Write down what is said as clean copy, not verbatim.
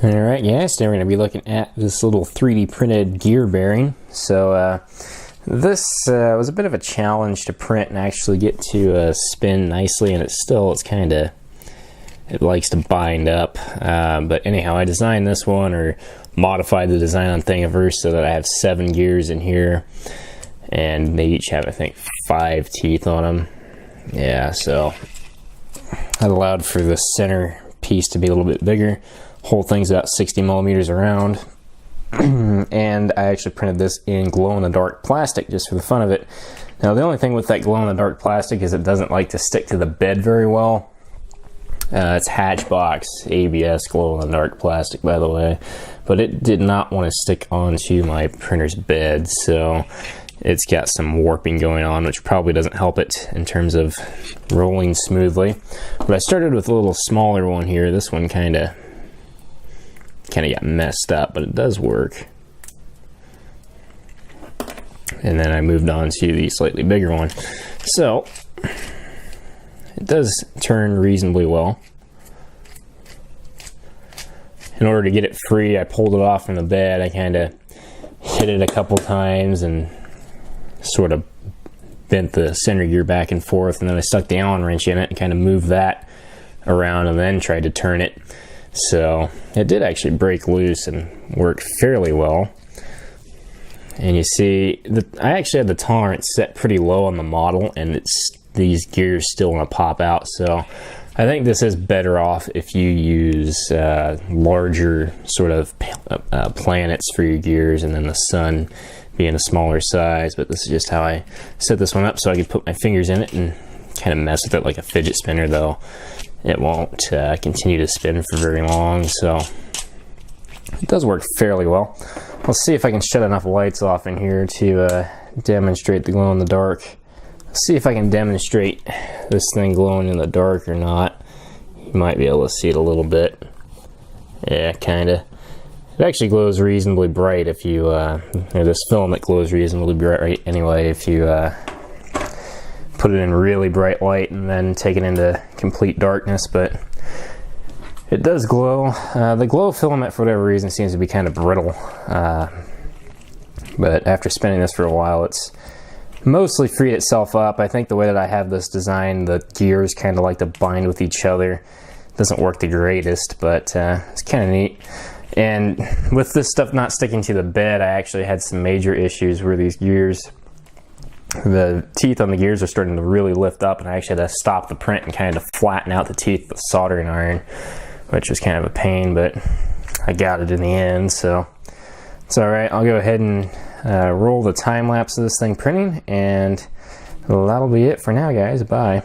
Alright guys, today we're going to be looking at this little 3D printed gear bearing. So this was a bit of a challenge to print and actually get to spin nicely, and it likes to bind up. But anyhow, I designed this one, or modified the design on Thingiverse so that I have 7 gears in here, and they each have, I think, 5 teeth on them. Yeah, so that allowed for the center piece to be a little bit bigger. Whole thing's about 60 millimeters around. And I actually printed this in glow-in-the-dark plastic just for the fun of it. Now the only thing with that glow-in-the-dark plastic is it doesn't like to stick to the bed very well. It's Hatchbox ABS glow-in-the-dark plastic, by the way, but it did not want to stick onto my printer's bed, so it's got some warping going on, which probably doesn't help it in terms of rolling smoothly. But I started with a little smaller one here. This one kind of got messed up, but it does work. And then I moved on to the slightly bigger one. So it does turn reasonably well. In order to get it free, I pulled it off from the bed. I kind of hit it a couple times and sort of bent the center gear back and forth, and then I stuck the Allen wrench in it and kind of moved that around and then tried to turn it. So it did actually break loose and work fairly well. And you see, I actually had the tolerance set pretty low on the model, and these gears still want to pop out. So I think this is better off if you use larger sort of planets for your gears, and then the sun being a smaller size. But this is just how I set this one up, so I could put my fingers in it and kind of mess with it like a fidget spinner, though it won't continue to spin for very long. So it does work fairly well. Let's see if I can shut enough lights off in here to demonstrate the glow in the dark. Let's see if I can demonstrate this thing glowing in the dark or not. You might be able to see it a little bit. Yeah, kinda. It actually glows reasonably bright if you, this filament glows reasonably bright anyway if you put it in really bright light and then take it into complete darkness, but it does glow. The glow filament, for whatever reason, seems to be kind of brittle, but after spinning this for a while, it's mostly freed itself up. I think the way that I have this designed, the gears kind of like to bind with each other. It doesn't work the greatest, but it's kind of neat. And with this stuff not sticking to the bed, I actually had some major issues where these gears, the teeth on the gears are starting to really lift up, and I actually had to stop the print and kind of flatten out the teeth with a soldering iron, which was kind of a pain, but I got it in the end, so it's alright. I'll go ahead and roll the time lapse of this thing printing, and that'll be it for now, guys. Bye.